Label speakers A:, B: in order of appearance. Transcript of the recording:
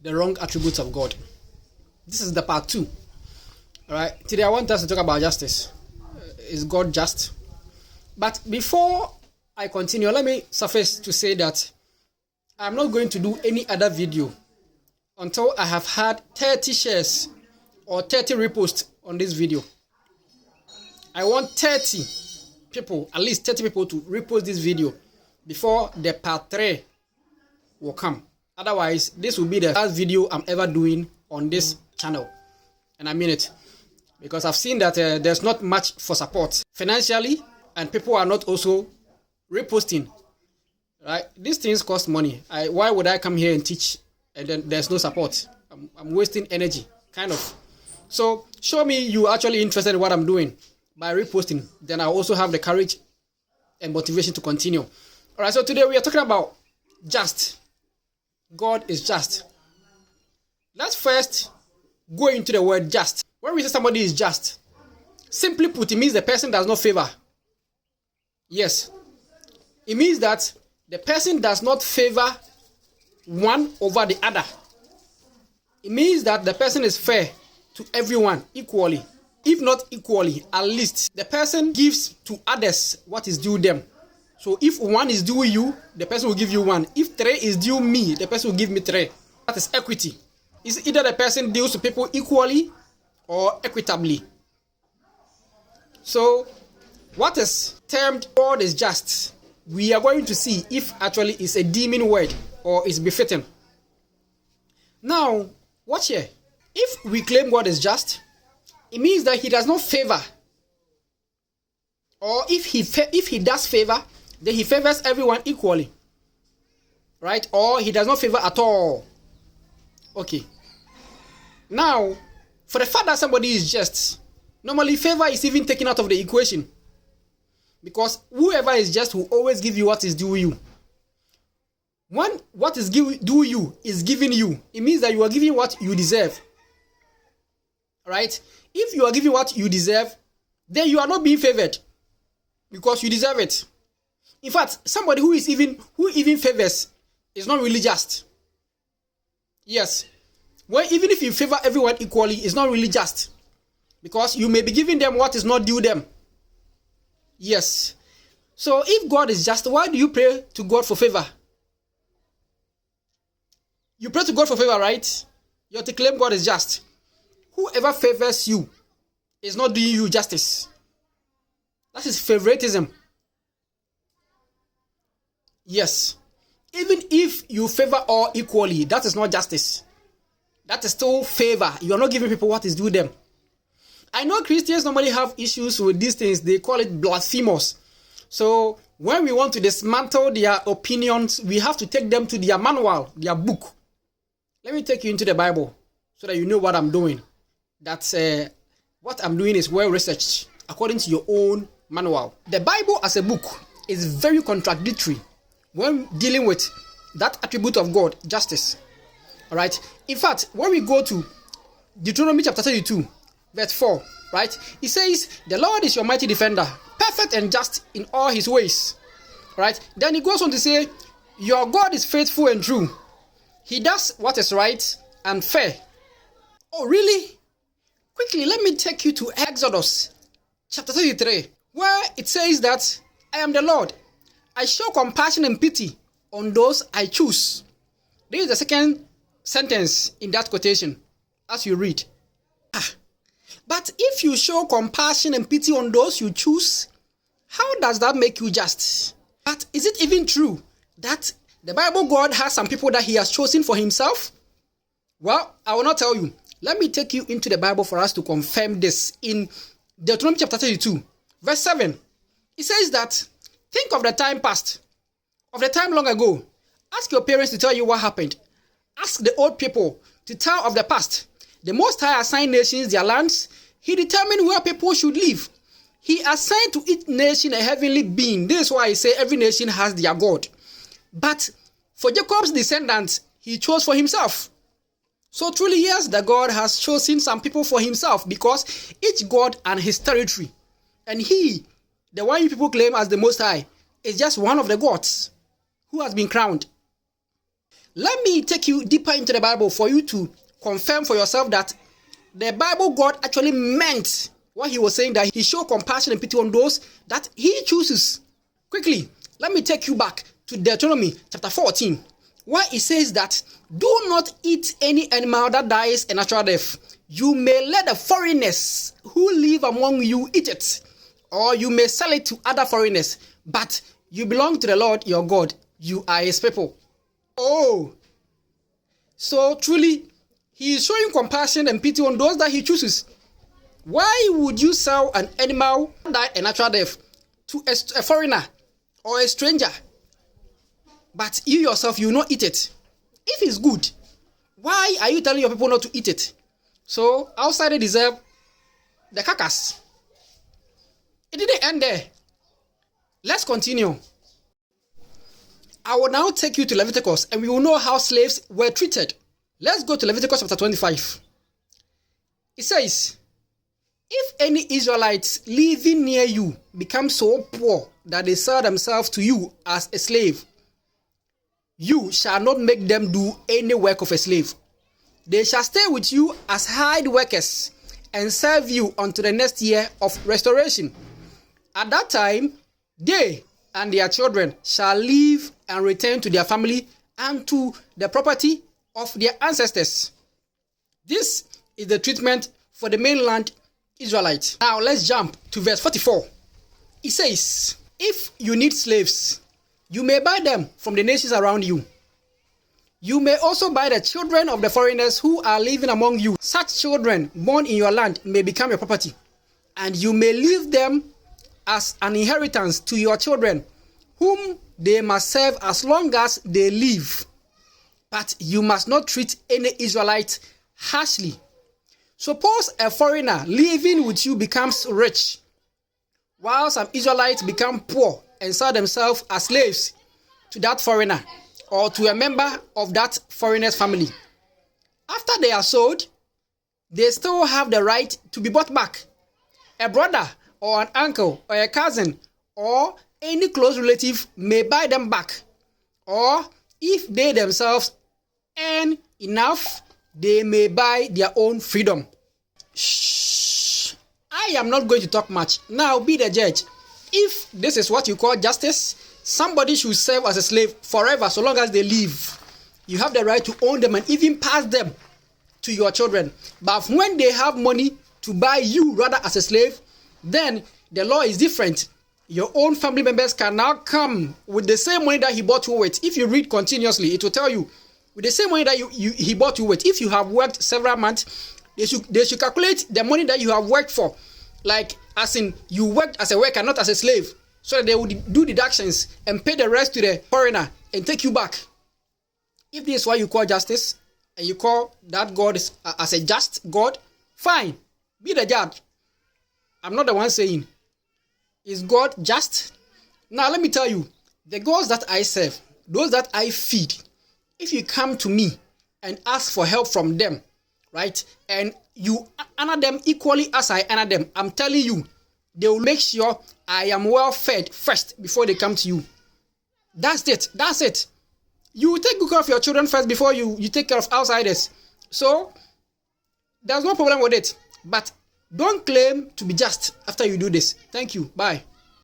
A: the wrong attributes of God. This is the part 2. All right. Today I want us to talk about justice. Is God just? But before I continue, let me suffice to say that I'm not going to do any other video until I have had 30 shares or 30 reposts on this video. I want 30 people, at least 30 people, to repost this video before the part 3 will come. Otherwise, this will be the last video I'm ever doing on this channel. And I mean it. Because I've seen that there's not much for support financially, and people are not also reposting. Right? These things cost money. Why would I come here and teach and then there's no support? I'm wasting energy, kind of. So show me you actually interested in what I'm doing by reposting. Then I'll also have the courage and motivation to continue. All right. So today we are talking about just. God is just. Let's first go into the word just. When we say somebody is just, simply put, it means the person does not favor. Yes. It means that the person does not favor one over the other. It means that the person is fair to everyone equally. If not equally, at least the person gives to others what is due them. So if 1 is due you, the person will give you 1. If 3 is due me, the person will give me 3. That is equity. It's either the person deals to people equally or equitably. So what is termed God is just, we are going to see if actually it's a deeming word or is befitting. Now, watch here. If we claim God is just, it means that he does not favor. Or if he does favor, then he favors everyone equally. Right? Or he does not favor at all. Okay. Now, for the fact that somebody is just, normally favor is even taken out of the equation. Because whoever is just will always give you what is due you. When what is due you is given you, it means that you are giving what you deserve. Right? If you are giving what you deserve, then you are not being favored. Because you deserve it. In fact, somebody who even favors is not really just. Yes. Well, even if you favor everyone equally, it's not really just. Because you may be giving them what is not due them. Yes. So if God is just, why do you pray to God for favor? You pray to God for favor, right? You have to claim God is just. Whoever favors you is not doing you justice. That is favoritism. Yes. Even if you favor all equally, that is not justice. That is still favor. You are not giving people what is due them. I know Christians normally have issues with these things. They call it blasphemous. So when we want to dismantle their opinions, we have to take them to their manual, their book. Let me take you into the Bible so that you know what I'm doing. That's what I'm doing is well researched according to your own manual. The Bible as a book is very contradictory when dealing with that attribute of God, justice. All right. In fact, when we go to Deuteronomy chapter 32, verse 4, right? It says, the Lord is your mighty defender, perfect and just in all his ways. Right? Then he goes on to say, your God is faithful and true. He does what is right and fair. Oh, really? Quickly, let me take you to Exodus chapter 33, where it says that I am the Lord. I show compassion and pity on those I choose. This is the second sentence in that quotation as you read. But if you show compassion and pity on those you choose, how does that make you just? But is it even true that the Bible God has some people that he has chosen for himself? Well, I will not tell you. Let me take you into the Bible for us to confirm this. In Deuteronomy chapter 32, verse 7, it says that, think of the time past, of the time long ago. Ask your parents to tell you what happened. Ask the old people to tell of the past. The Most High assigned nations their lands. He determined where people should live. He assigned to each nation a heavenly being. This is why I say every nation has their God. But for Jacob's descendants, he chose for himself. So truly, yes, the God has chosen some people for himself because each God and his territory. And he, the one you people claim as the Most High, is just one of the gods who has been crowned. Let me take you deeper into the Bible for you to confirm for yourself that the Bible God actually meant what he was saying, that he showed compassion and pity on those that he chooses. Quickly, let me take you back to Deuteronomy chapter 14, where it says that do not eat any animal that dies a natural death. You may let the foreigners who live among you eat it, or you may sell it to other foreigners, but you belong to the Lord your God. You are his people. Oh, so truly, he is showing compassion and pity on those that he chooses. Why would you sell an animal that died a natural death to a foreigner or a stranger, but you yourself, you will not eat it? If it's good, why are you telling your people not to eat it? So outside they deserve the carcass. It didn't end there. Let's continue. I will now take you to Leviticus and we will know how slaves were treated. Let's go to Leviticus chapter 25. It says, if any Israelites living near you become so poor that they sell themselves to you as a slave, you shall not make them do any work of a slave. They shall stay with you as hired workers and serve you until the next year of restoration. At that time, they and their children shall leave and return to their family and to the property of their ancestors. This is the treatment for the mainland Israelites. Now let's jump to verse 44. It says, if you need slaves, you may buy them from the nations around you. You may also buy the children of the foreigners who are living among you. Such children born in your land may become your property, and you may leave them as an inheritance to your children, whom they must serve as long as they live. But you must not treat any Israelite harshly. Suppose a foreigner living with you becomes rich, while some Israelites become poor and sell themselves as slaves to that foreigner or to a member of that foreigner's family. After they are sold, they still have the right to be bought back. A brother or an uncle or a cousin or any close relative may buy them back. Or if they themselves earn enough, they may buy their own freedom. Shh. I am not going to talk much. Now be the judge. If this is what you call justice, somebody should serve as a slave forever so long as they live. You have the right to own them and even pass them to your children. But when they have money to buy you rather as a slave, then the law is different. Your own family members can now come with the same money that he bought you with. If you read continuously, it will tell you, with the same money that he bought you with. If you have worked several months, they should calculate the money that you have worked for. Like, as in, you worked as a worker, not as a slave. So that they would do deductions and pay the rest to the foreigner and take you back. If this is what you call justice, and you call that God as a just God, fine. Be the judge. I'm not the one saying, is God just? Now let me tell you, the gods that I serve, those that I feed, if you come to me and ask for help from them, right, and you honor them equally as I honor them, I'm telling you, they will make sure I am well fed first before they come to you. That's it. That's it. You take good care of your children first before you take care of outsiders. So there's no problem with it. But don't claim to be just after you do this. Thank you. Bye.